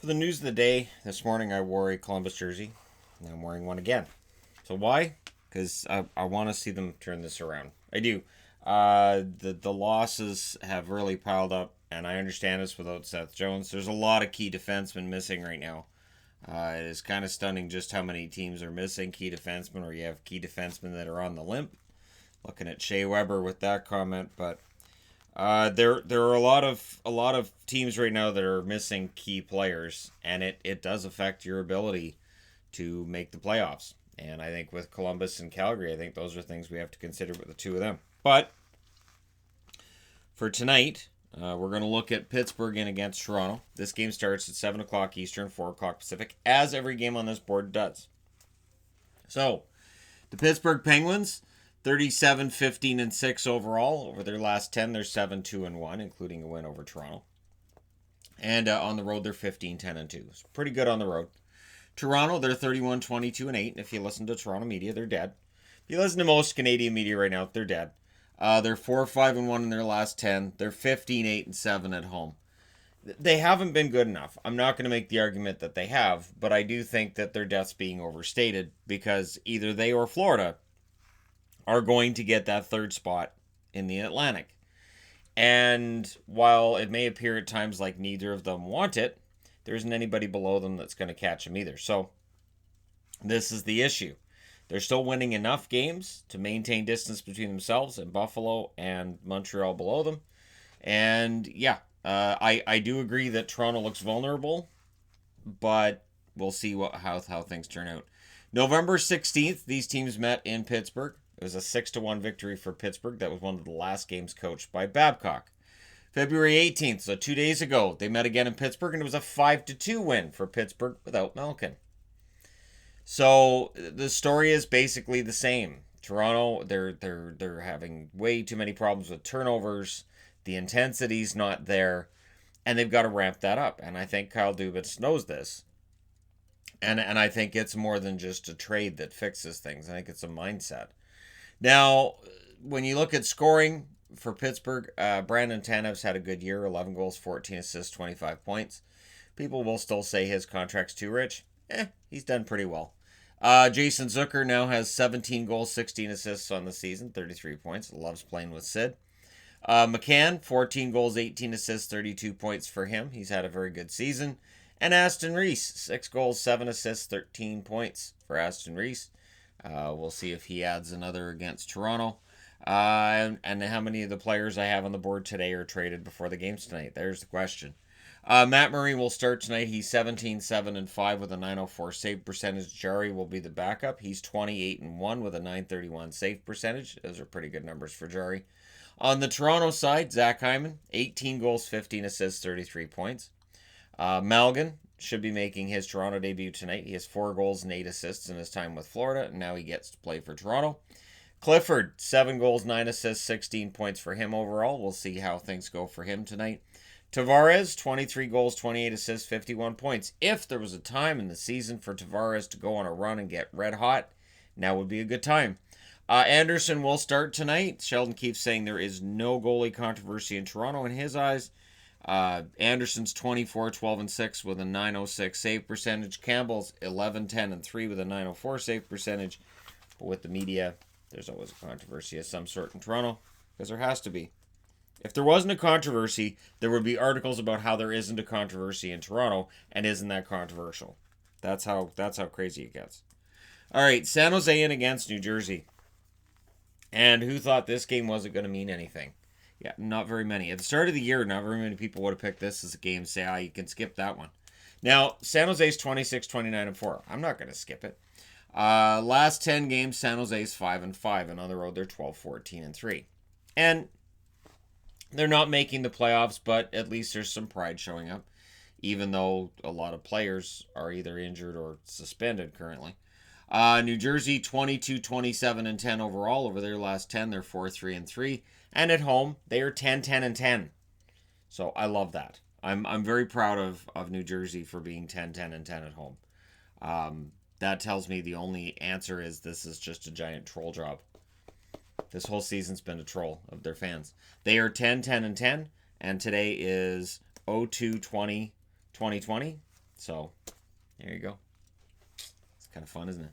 For the news of the day, this morning I wore a Columbus jersey, and I'm wearing one again. So why? Because I want to see them turn this around. I do. The losses have really piled up, and I understand this without Seth Jones. There's a lot of key defensemen missing right now. It is kind of stunning just how many teams are missing key defensemen, or you have key defensemen that are on the limp. Looking at Shea Weber with that comment, but there are a lot of teams right now that are missing key players, and it does affect your ability to make the playoffs. And I think with Columbus and Calgary, I think those are things we have to consider with the two of them. But for tonight, we're going to look at Pittsburgh in against Toronto. This game starts at 7 o'clock Eastern, 4 o'clock Pacific, as every game on this board does. So, the Pittsburgh Penguins, 37-15-6 overall. Over their last 10, they're 7-2-1, including a win over Toronto. And on the road, they're 15-10-2. It's pretty good on the road. Toronto, they're 31-22-8. And if you listen to Toronto media, they're dead. If you listen to most Canadian media right now, they're dead. They're 4-5-1 in their last 10. They're 15-8-7 at home. They haven't been good enough. I'm not going to make the argument that they have, but I do think that their death's being overstated because either they or Florida are going to get that third spot in the Atlantic. And while it may appear at times like neither of them want it, there isn't anybody below them that's going to catch them either. So this is the issue. They're still winning enough games to maintain distance between themselves and Buffalo and Montreal below them. And yeah, I do agree that Toronto looks vulnerable, but we'll see how things turn out. November 16th, these teams met in Pittsburgh. It was a 6-1 victory for Pittsburgh. That was one of the last games coached by Babcock. February 18th, so 2 days ago, they met again in Pittsburgh, and it was a 5-2 win for Pittsburgh without Malkin. So the story is basically the same. Toronto, they're having way too many problems with turnovers. The intensity's not there, and they've got to ramp that up. And I think Kyle Dubas knows this. And I think it's more than just a trade that fixes things. I think it's a mindset. Now, when you look at scoring for Pittsburgh, Brandon Tanev's had a good year, 11 goals, 14 assists, 25 points. People will still say his contract's too rich. He's done pretty well. Jason Zucker now has 17 goals, 16 assists on the season, 33 points. Loves playing with Sid. McCann, 14 goals, 18 assists, 32 points for him. He's had a very good season. And Aston Reese, 6 goals, 7 assists, 13 points for Aston Reese. We'll see if he adds another against Toronto. And how many of the players I have on the board today are traded before the games tonight? There's the question. Matt Murray will start tonight. He's 17-7-5 with a .904 save percentage. Jarry will be the backup. He's 28-1 with a .931 save percentage. Those are pretty good numbers for Jarry. On the Toronto side, Zach Hyman, 18 goals, 15 assists, 33 points. Malgin should be making his Toronto debut tonight. He has 4 goals and 8 assists in his time with Florida, and now he gets to play for Toronto. Clifford, 7 goals, 9 assists, 16 points for him overall. We'll see how things go for him tonight. Tavares, 23 goals, 28 assists, 51 points. If there was a time in the season for Tavares to go on a run and get red hot, now would be a good time. Anderson will start tonight. Sheldon keeps saying there is no goalie controversy in Toronto in his eyes. Anderson's 24-12-6 with a .906 save percentage. Campbell's 11-10-3 with a .904 save percentage. But with the media, there's always a controversy of some sort in Toronto, because there has to be. If there wasn't a controversy, there would be articles about how there isn't a controversy in Toronto, and isn't that controversial? That's how crazy it gets. All right, San Jose in against New Jersey. And who thought this game wasn't going to mean anything? Yeah, not very many. At the start of the year, not very many people would have picked this as a game. Say, you can skip that one. Now, San Jose's 26-29-4. I'm not going to skip it. Last 10 games, San Jose's 5-5, and on the road they're 12-14-3. And they're not making the playoffs, but at least there's some pride showing up, even though a lot of players are either injured or suspended currently. New Jersey, 22-27-10 overall. Over their last 10, they're 4-3-3. And at home, they are 10-10-10. So I love that. I'm very proud of New Jersey for being 10-10-10 at home. That tells me the only answer is this is just a giant troll job. This whole season's been a troll of their fans. They are 10-10-10, and today is 02-20-2020. So, there you go. It's kind of fun, isn't it?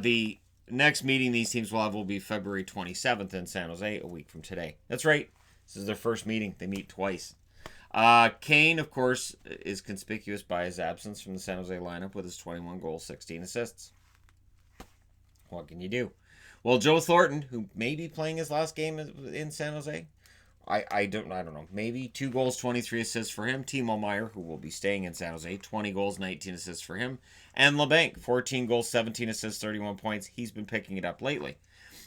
The next meeting these teams will have will be February 27th in San Jose, a week from today. That's right. This is their first meeting. They meet twice. Kane, of course, is conspicuous by his absence from the San Jose lineup with his 21 goals, 16 assists. What can you do? Well, Joe Thornton, who may be playing his last game in San Jose, I don't know. Maybe 2 goals, 23 assists for him. Timo Meier, who will be staying in San Jose, 20 goals, 19 assists for him. And LeBanc, 14 goals, 17 assists, 31 points. He's been picking it up lately.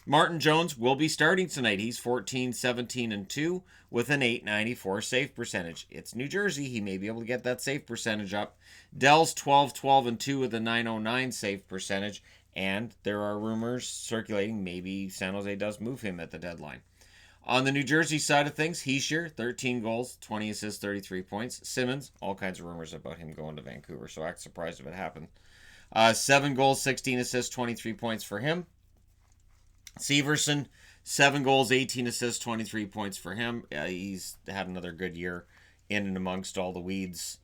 Martin Jones will be starting tonight. He's 14, 17, and 2 with an .894 save percentage. It's New Jersey. He may be able to get that save percentage up. Dell's 12, 12, and 2 with a .909 save percentage. And there are rumors circulating maybe San Jose does move him at the deadline. On the New Jersey side of things, Hischier, 13 goals, 20 assists, 33 points. Simmons, all kinds of rumors about him going to Vancouver, so I'm surprised if it happened. 7 goals, 16 assists, 23 points for him. Severson, 7 goals, 18 assists, 23 points for him. He's had another good year in and amongst all the weeds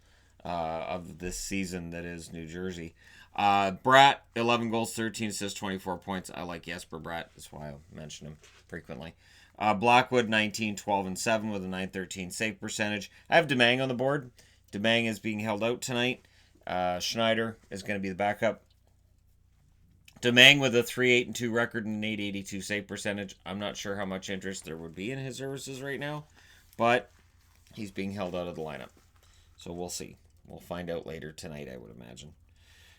of this season that is New Jersey. Bratt, 11 goals, 13 assists, 24 points. I like Jesper Bratt. That's why I mention him frequently. Blackwood, 19, 12, and 7 with a .913 save percentage. I have Demang on the board. Demang is being held out tonight. Schneider is going to be the backup. Demang with a 3-8-2 record and an .882 save percentage. I'm not sure how much interest there would be in his services right now, but he's being held out of the lineup. So we'll see. We'll find out later tonight, I would imagine.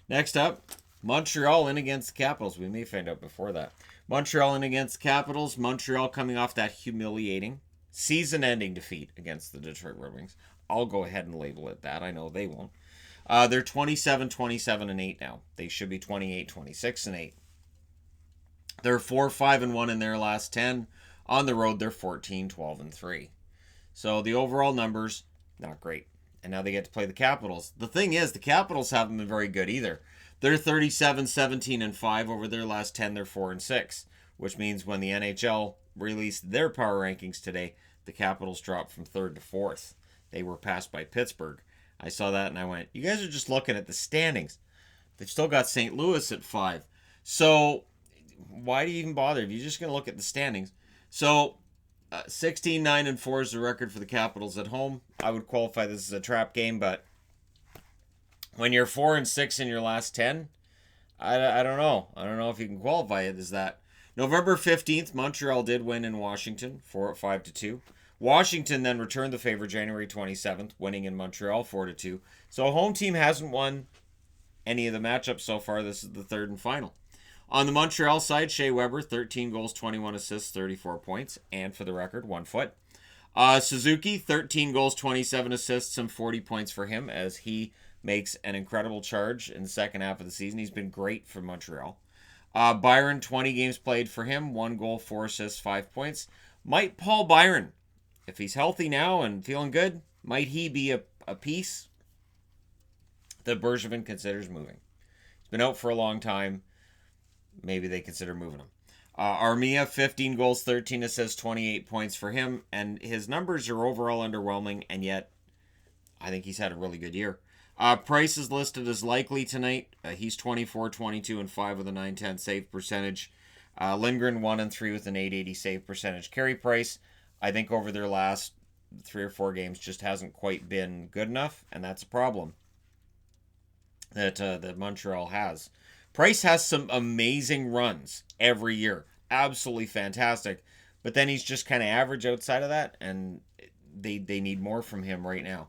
Next up, Montreal in against the Capitals. We may find out before that. Montreal in against the Capitals. Montreal coming off that humiliating season-ending defeat against the Detroit Red Wings. I'll go ahead and label it that. I know they won't. They're 27, 27, and 8 now. They should be 28, 26, and 8. They're 4, 5, and 1 in their last 10. On the road, they're 14, 12, and 3. So the overall numbers, not great. And now they get to play the Capitals. The thing is, the Capitals haven't been very good either. They're 37, 17, and 5 over their last 10. They're 4 and 6, which means when the NHL released their power rankings today, the Capitals dropped from 3rd to 4th. They were passed by Pittsburgh. I saw that and I went, you guys are just looking at the standings. They've still got St. Louis at 5. So why do you even bother if you're just going to look at the standings? So 16, 9, and 4 is the record for the Capitals at home. I would qualify this as a trap game, but when you're 4 and 6 in your last 10, I don't know. I don't know if you can qualify it as that. November 15th, Montreal did win in Washington, 5-2. Washington then returned the favor January 27th, winning in Montreal 4-2. So home team hasn't won any of the matchups so far. This is the third and final. On the Montreal side, Shea Weber, 13 goals, 21 assists, 34 points, and for the record, 1 foot. Suzuki, 13 goals, 27 assists, and 40 points for him as he makes an incredible charge in the second half of the season. He's been great for Montreal. Byron, 20 games played for him, 1 goal, 4 assists, 5 points. Might Paul Byron, if he's healthy now and feeling good, might he be a piece that Bergevin considers moving? He's been out for a long time. Maybe they consider moving him. Armia, 15 goals, 13 assists, 28 points for him. And his numbers are overall underwhelming, and yet I think he's had a really good year. Price is listed as likely tonight. He's 24, 22, and 5 with a .910 save percentage. Lindgren, 1 and 3 with an .880 save percentage. Carey Price, I think over their last 3 or 4 games just hasn't quite been good enough, and that's a problem that Montreal has. Price has some amazing runs every year. Absolutely fantastic. But then he's just kind of average outside of that, and they need more from him right now.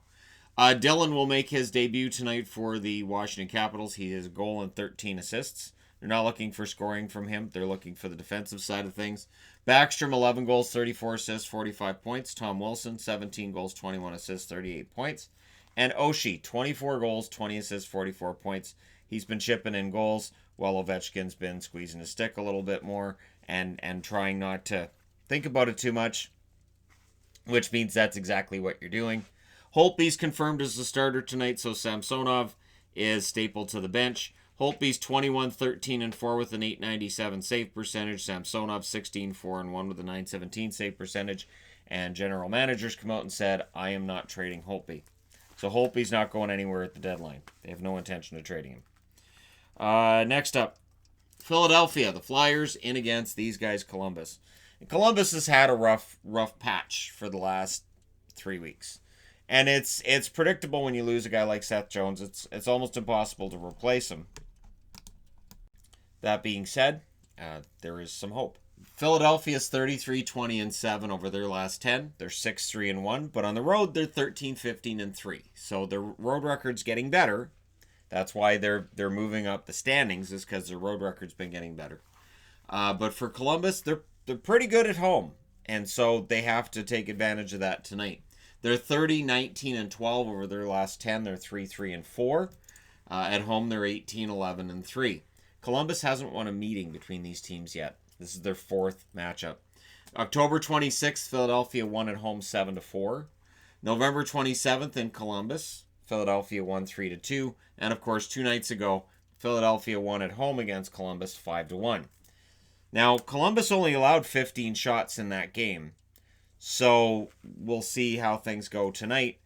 Dillon will make his debut tonight for the Washington Capitals. He has a goal and 13 assists. They're not looking for scoring from him. They're looking for the defensive side of things. Backstrom, 11 goals, 34 assists, 45 points. Tom Wilson, 17 goals, 21 assists, 38 points. And Oshie, 24 goals, 20 assists, 44 points. He's been chipping in goals while Ovechkin's been squeezing his stick a little bit more and trying not to think about it too much, which means that's exactly what you're doing. Holtby's confirmed as the starter tonight, so Samsonov is stapled to the bench. Holtby's 21, 13, and 4 with an .897 save percentage. Samsonov 16, 4, and 1 with a .917 save percentage. And general managers come out and said, I am not trading Holtby. So hope he's not going anywhere at the deadline. They have no intention of trading him. Next up, Philadelphia. The Flyers in against these guys, Columbus. And Columbus has had a rough patch for the last 3 weeks. And it's predictable when you lose a guy like Seth Jones. It's almost impossible to replace him. That being said, there is some hope. Philadelphia's 33-20-7 over their last 10. They're 6-3-1, but on the road they're 13-15-3. So their road record's getting better. That's why they're moving up the standings, is because their road record's been getting better. But for Columbus, they're pretty good at home, and so they have to take advantage of that tonight. They're 30-19-12 over their last 10. They're 3-3-4. At home, they're 18-11-3. Columbus hasn't won a meeting between these teams yet. This is their fourth matchup. October 26th, Philadelphia won at home 7-4. November 27th in Columbus, Philadelphia won 3-2. And of course, 2 nights ago, Philadelphia won at home against Columbus 5-1. Now, Columbus only allowed 15 shots in that game. So we'll see how things go tonight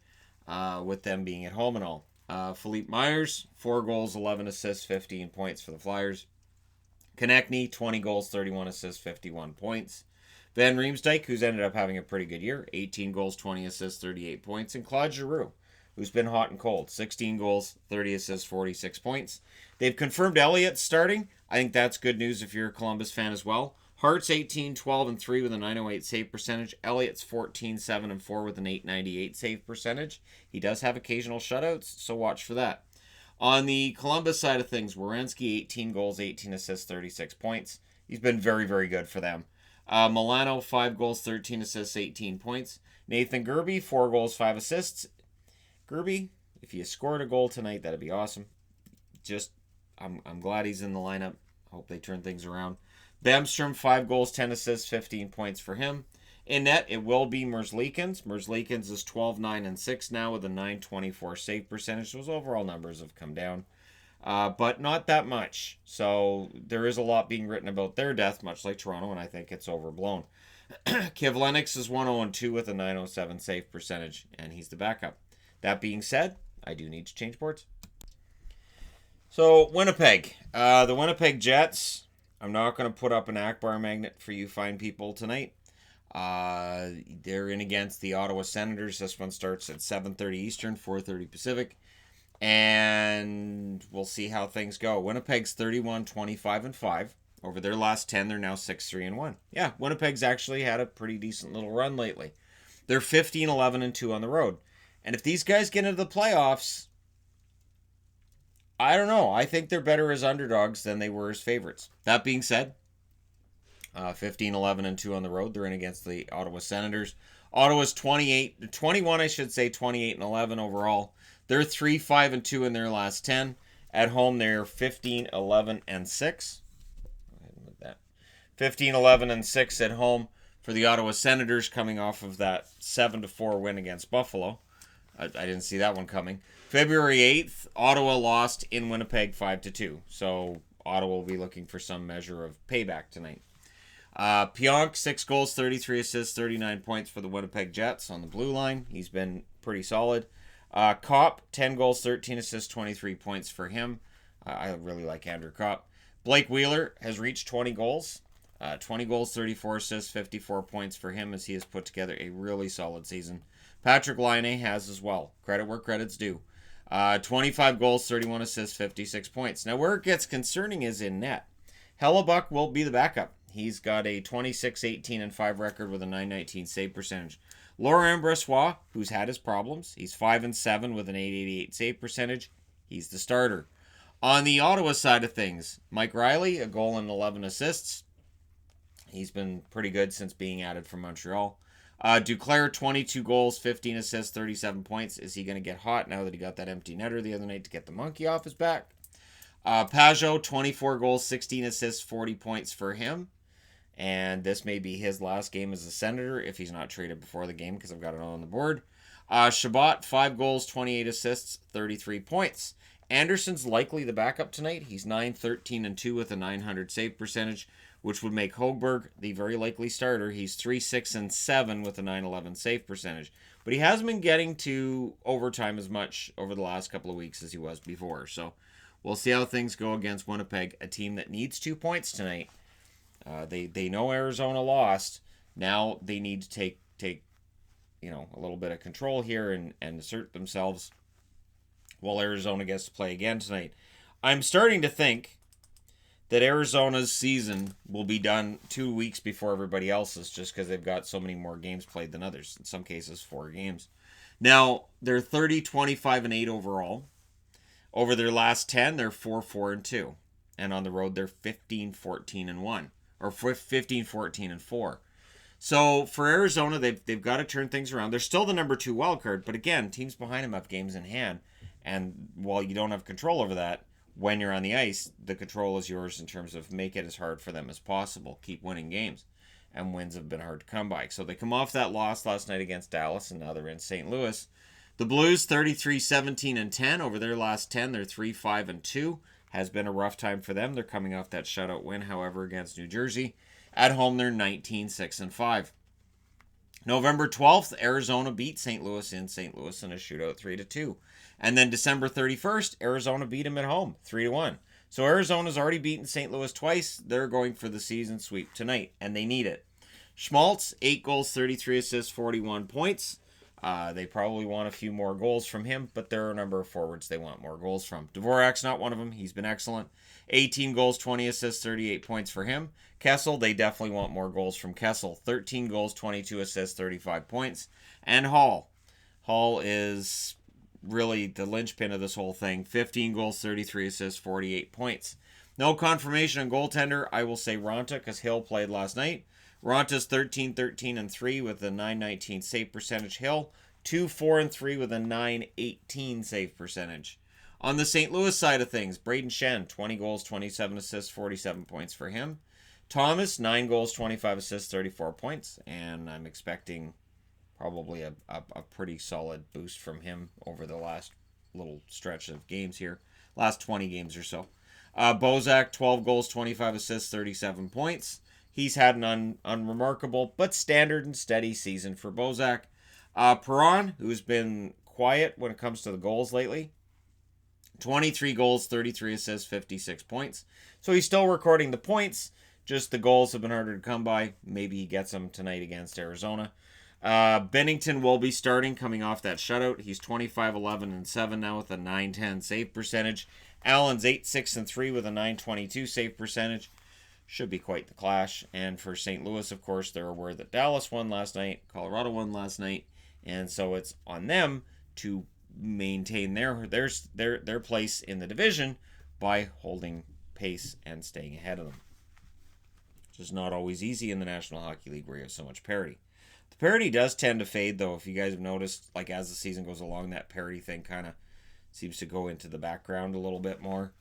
with them being at home and all. Philippe Myers, 4 goals, 11 assists, 15 points for the Flyers. Konechny, 20 goals, 31 assists, 51 points. Van Riemsdyk, who's ended up having a pretty good year, 18 goals, 20 assists, 38 points. And Claude Giroux, who's been hot and cold, 16 goals, 30 assists, 46 points. They've confirmed Elliott starting. I think that's good news if you're a Columbus fan as well. Hart's 18-12-3 with a .908 save percentage. Elliott's 14-7-4 with an .898 save percentage. He does have occasional shutouts, so watch for that. On the Columbus side of things, Werenski, 18 goals, 18 assists, 36 points. He's been very, very good for them. Milano, 5 goals, 13 assists, 18 points. Nathan Gerbe, 4 goals, 5 assists. Gerbe, if you scored a goal tonight, that'd be awesome. I'm glad he's in the lineup. Hope they turn things around. Bemstrom, 5 goals, 10 assists, 15 points for him. In net, it will be Merzlikins. Merzlikins is 12-9-6 now with a .924 save percentage. Those overall numbers have come down, but not that much. So there is a lot being written about their death, much like Toronto, and I think it's overblown. Kivlenieks is 1-0-2 with a .907 save percentage, and he's the backup. That being said, I do need to change boards. So Winnipeg. The Winnipeg Jets. I'm not going to put up an Akbar magnet for you fine people tonight. They're in against the Ottawa Senators. This one starts at 7:30 Eastern, 4:30 Pacific. And we'll see how things go. Winnipeg's 31-25-5. Over their last 10, they're now 6-3-1. Yeah, Winnipeg's actually had a pretty decent little run lately. They're 15-11-2 on the road. And if these guys get into the playoffs, I don't know. I think they're better as underdogs than they were as favorites. That being said, 15-11-2 on the road. They're in against the Ottawa Senators. Ottawa's 28-11 overall. They're 3-5-2 in their last 10. At home, they're 15-11-6. Go ahead and move that. 15-11-6 at home for the Ottawa Senators, coming off of that 7-4 win against Buffalo. I didn't see that one coming. February 8th, Ottawa lost in Winnipeg 5-2. So Ottawa will be looking for some measure of payback tonight. Pionk, 6 goals, 33 assists, 39 points for the Winnipeg Jets on the blue line. He's been pretty solid. Kopp, 10 goals, 13 assists, 23 points for him. I really like Andrew Kopp. Blake Wheeler has reached 20 goals. 20 goals, 34 assists, 54 points for him as he has put together a really solid season. Patrick Laine has as well. Credit where credit's due. 25 goals, 31 assists, 56 points. Now, where it gets concerning is in net. Hellebuck will be the backup. He's got a 26-18-5 record with a .919 save percentage. Laurent Brossoit, who's had his problems, he's 5-7 with an .888 save percentage. He's the starter. On the Ottawa side of things, Mike Riley, a goal and 11 assists. He's been pretty good since being added from Montreal. Duclair, 22 goals, 15 assists, 37 points. Is he going to get hot now that he got that empty netter the other night to get the monkey off his back? Pajot, 24 goals, 16 assists, 40 points for him. And this may be his last game as a Senator if he's not traded before the game, because I've got it all on the board. Shabbat, 5 goals, 28 assists, 33 points. Anderson's likely the backup tonight. He's 9-13-2 with a .900 save percentage, which would make Hogberg the very likely starter. He's 3-6-7 with a .911 save percentage. but he hasn't been getting to overtime as much over the last couple of weeks as he was before. So we'll see how things go against Winnipeg, a team that needs 2 points tonight. They know Arizona lost. Now they need to take a little bit of control here and assert themselves while Arizona gets to play again tonight. I'm starting to think that Arizona's season will be done 2 weeks before everybody else's, just because they've got so many more games played than others. In some cases, 4 games. Now, they're 30-25-8 overall. Over their last 10, they're 4-4-2. And on the road, they're 15-14-1. Or 15-14-4. So for Arizona, they've got to turn things around. They're still the number 2 wild card, but again, teams behind them have games in hand. And while you don't have control over that, when you're on the ice, the control is yours in terms of make it as hard for them as possible. Keep winning games. And wins have been hard to come by. So they come off that loss last night against Dallas, and now they're in St. Louis. The Blues, 33-17-10. Over their last 10, they're 3-5-2. Has been a rough time for them. They're coming off that shutout win, however, against New Jersey. At home, they're 19-6-5. November 12th, Arizona beat St. Louis in St. Louis in a shootout 3-2. And then December 31st, Arizona beat them at home 3-1. So Arizona's already beaten St. Louis twice. They're going for the season sweep tonight, and they need it. Schmaltz, 8 goals, 33 assists, 41 points. They probably want a few more goals from him, but there are a number of forwards they want more goals from. Dvorak's not one of them. He's been excellent. 18 goals, 20 assists, 38 points for him. Kessel, they definitely want more goals from Kessel. 13 goals, 22 assists, 35 points. And Hall. Hall is really the linchpin of this whole thing. 15 goals, 33 assists, 48 points. No confirmation on goaltender. I will say Ronta because Hill played last night. Ronta's 13-13-3 with a .919 save percentage. Hill 2-4-3 with a .918 save percentage. On the St. Louis side of things, Braden Shen, 20 goals, 27 assists, 47 points for him. Thomas, 9 goals, 25 assists, 34 points. And I'm expecting probably a pretty solid boost from him over the last little stretch of games here. Last 20 games or so. Bozak, 12 goals, 25 assists, 37 points. He's had an unremarkable but standard and steady season for Bozak. Perron, who's been quiet when it comes to the goals lately. 23 goals, 33 assists, 56 points. So he's still recording the points. Just the goals have been harder to come by. Maybe he gets them tonight against Arizona. Bennington will be starting coming off that shutout. He's 25-11-7 now with a .910 save percentage. Allen's 8-6-3 with a .922 save percentage. Should be quite the clash. And for St. Louis, of course, they're aware that Dallas won last night, Colorado won last night, and so it's on them to maintain their place in the division by holding pace and staying ahead of them. Which is not always easy in the National Hockey League where you have so much parity. The parity does tend to fade, though. If you guys have noticed, like as the season goes along, that parity thing kind of seems to go into the background a little bit more.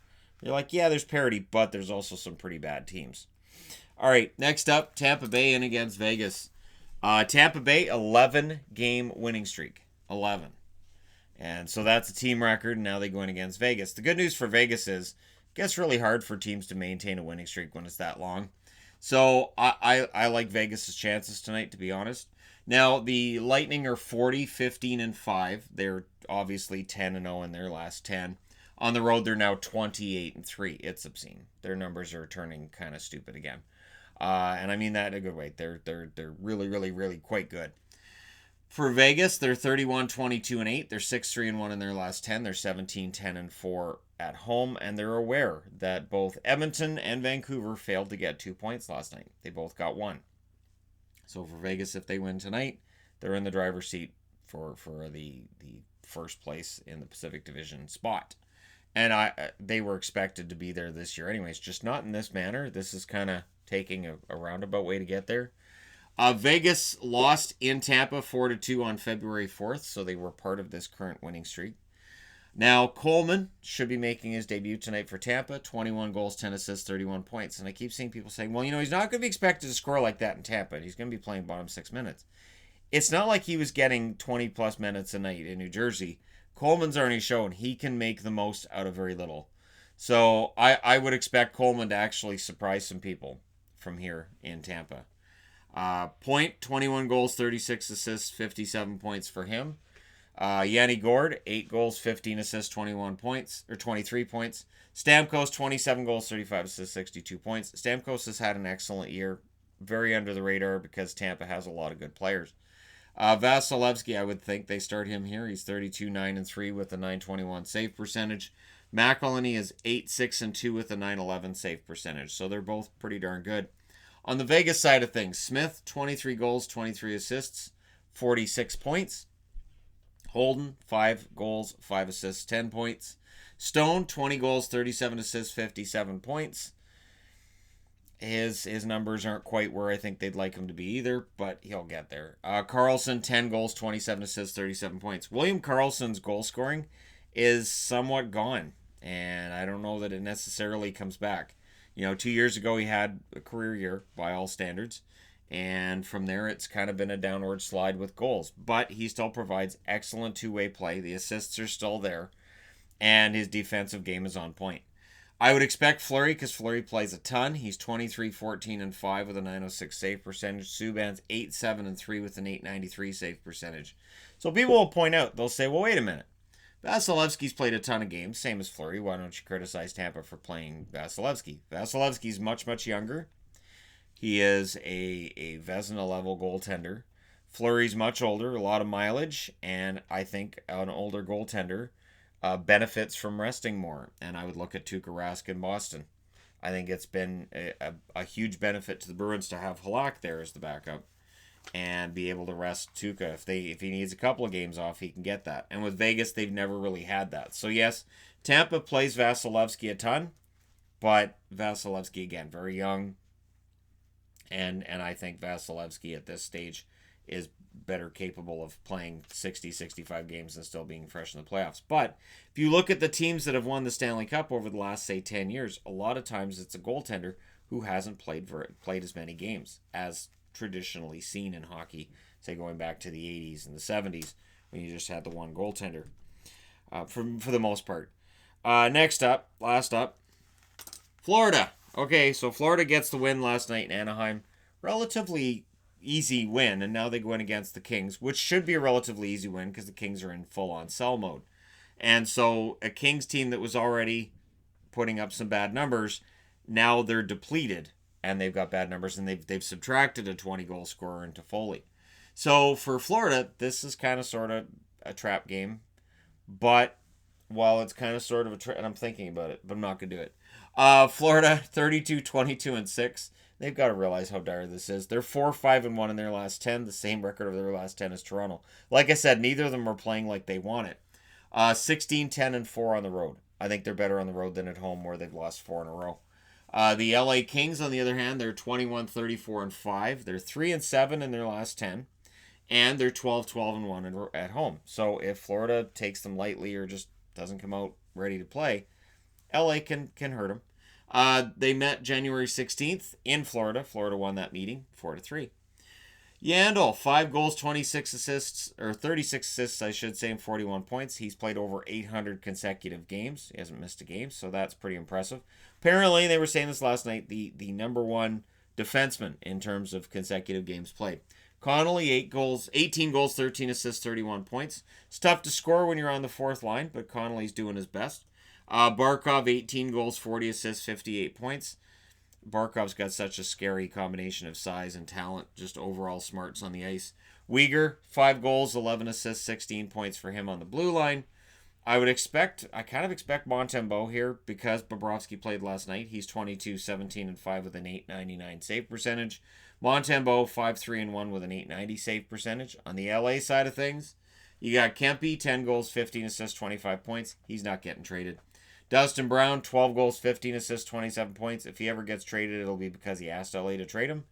You're like, yeah, there's parity, but there's also some pretty bad teams. All right, next up, Tampa Bay in against Vegas. Tampa Bay, 11-game winning streak. 11. And so that's a team record, and now they go in against Vegas. The good news for Vegas is it gets really hard for teams to maintain a winning streak when it's that long. So I like Vegas' chances tonight, to be honest. Now, the Lightning are 40-15-5. They're obviously 10-0 in their last 10. On the road, they're now 28-3. It's obscene. Their numbers are turning kind of stupid again. And I mean that in a good way. They're really, really, really quite good. For Vegas, they're 31-22-8. They're 6-3-1 in their last 10. They're 17-10-4 at home. And they're aware that both Edmonton and Vancouver failed to get 2 points last night. They both got 1. So for Vegas, if they win tonight, they're in the driver's seat for the first place in the Pacific Division spot. And they were expected to be there this year anyways, just not in this manner. This is kind of taking a roundabout way to get there. Vegas lost in Tampa 4-2 on February 4th, so they were part of this current winning streak. Now, Coleman should be making his debut tonight for Tampa. 21 goals, 10 assists, 31 points. And I keep seeing people saying, well, he's not going to be expected to score like that in Tampa. He's going to be playing bottom 6 minutes. It's not like he was getting 20-plus minutes a night in New Jersey. Coleman's already shown he can make the most out of very little. So I would expect Coleman to actually surprise some people from here in Tampa. Point, 21 goals, 36 assists, 57 points for him. Yanni Gord, 8 goals, 15 assists, 21 points, or 23 points. Stamkos, 27 goals, 35 assists, 62 points. Stamkos has had an excellent year. Very under the radar because Tampa has a lot of good players. Vasilevsky, I would think they start him here. He's 32, 9-3 with a 921 save percentage. McElhinney is 8, 6-2 with a 911 save percentage. So they're both pretty darn good. On the Vegas side of things, Smith, 23 goals, 23 assists, 46 points. Holden, 5 goals, 5 assists, 10 points. Stone, 20 goals, 37 assists, 57 points. His numbers aren't quite where I think they'd like him to be either, but he'll get there. Carlson, 10 goals, 27 assists, 37 points. William Karlsson's goal scoring is somewhat gone, and I don't know that it necessarily comes back. 2 years ago he had a career year by all standards, and from there it's kind of been a downward slide with goals. But he still provides excellent two-way play. The assists are still there, and his defensive game is on point. I would expect Fleury because Fleury plays a ton. He's 23, 14-5 with a 906 save percentage. Subban's 8, 7-3 with an 893 save percentage. So people will point out, they'll say, well, wait a minute. Vasilevsky's played a ton of games, same as Fleury. Why don't you criticize Tampa for playing Vasilevsky? Vasilevsky's much, much younger. He is a Vezina-level goaltender. Fleury's much older, a lot of mileage, and I think an older goaltender benefits from resting more. And I would look at Tuukka Rask in Boston. I think it's been a huge benefit to the Bruins to have Halak there as the backup and be able to rest Tuukka. If he needs a couple of games off, he can get that. And with Vegas, they've never really had that. So yes, Tampa plays Vasilevsky a ton, but Vasilevsky, again, very young. And I think Vasilevsky at this stage is better capable of playing 60, 65 games and still being fresh in the playoffs. But if you look at the teams that have won the Stanley Cup over the last, say, 10 years, a lot of times it's a goaltender who hasn't played as many games as traditionally seen in hockey, say going back to the 80s and the 70s when you just had the one goaltender for the most part. Last up, Florida. Okay, so Florida gets the win last night in Anaheim. Relatively easy win, and now they go in against the Kings, which should be a relatively easy win because the Kings are in full-on sell mode. And so a Kings team that was already putting up some bad numbers, now they're depleted, and they've got bad numbers, and they've subtracted a 20-goal scorer into Foley. So for Florida, this is kind of sort of a trap game, but while it's kind of sort of a trap, and I'm thinking about it, but I'm not going to do it. Florida, 32, 22-6. They've got to realize how dire this is. They're 4-5-1 in their last 10, the same record of their last 10 as Toronto. Like I said, neither of them are playing like they want it. 16, 10-4 on the road. I think they're better on the road than at home, where they've lost 4 in a row. The LA Kings, on the other hand, they're 21, 34-5. They're 3-7 in their last 10, and they're 12, 12-1 at home. So if Florida takes them lightly or just doesn't come out ready to play, LA can hurt them. They met January 16th in Florida. Florida won that meeting 4-3. Yandel, 5 goals, 26 assists, or 36 assists, I should say, and 41 points. He's played over 800 consecutive games. He hasn't missed a game, so that's pretty impressive. Apparently, they were saying this last night, the number one defenseman in terms of consecutive games played. Connolly, 18 goals, 13 assists, 31 points. It's tough to score when you're on the fourth line, but Connolly's doing his best. Barkov, 18 goals, 40 assists, 58 points. Barkov's got such a scary combination of size and talent, just overall smarts on the ice. Weegar, 5 goals, 11 assists, 16 points for him on the blue line. I kind of expect Montembeault here because Bobrovsky played last night. He's 22, 17-5 with an 899 save percentage. Montembeault, 5-3-1 with an 890 save percentage. On the LA side of things, you got Kempe, 10 goals, 15 assists, 25 points. He's not getting traded. Dustin Brown, 12 goals, 15 assists, 27 points. If he ever gets traded, it'll be because he asked LA to trade him.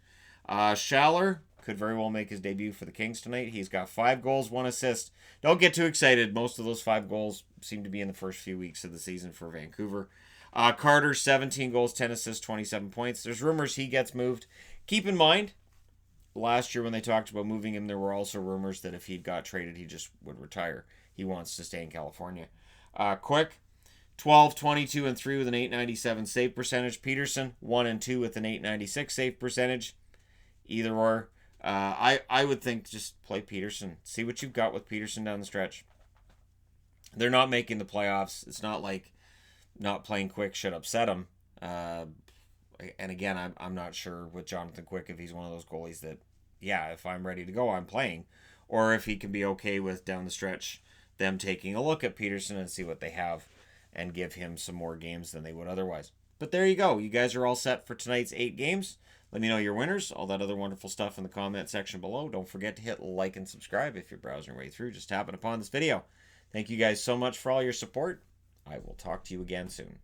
Schaller could very well make his debut for the Kings tonight. He's got 5 goals, 1 assist. Don't get too excited. Most of those 5 goals seem to be in the first few weeks of the season for Vancouver. Carter, 17 goals, 10 assists, 27 points. There's rumors he gets moved. Keep in mind, last year when they talked about moving him, there were also rumors that if he got traded, he just would retire. He wants to stay in California. Quick, 12, 22-3 with an 897 save percentage. Peterson, 1-2 with an 896 save percentage. Either or. I would think just play Peterson. See what you've got with Peterson down the stretch. They're not making the playoffs. It's not like not playing Quick should upset them. And again, I'm not sure with Jonathan Quick if he's one of those goalies that, yeah, if I'm ready to go, I'm playing. Or if he can be okay with down the stretch them taking a look at Peterson and see what they have and give him some more games than they would otherwise. But there you go. You guys are all set for tonight's 8 games. Let me know your winners, all that other wonderful stuff in the comment section below. Don't forget to hit like and subscribe if you're browsing your way through, just tapping upon this video. Thank you guys so much for all your support. I will talk to you again soon.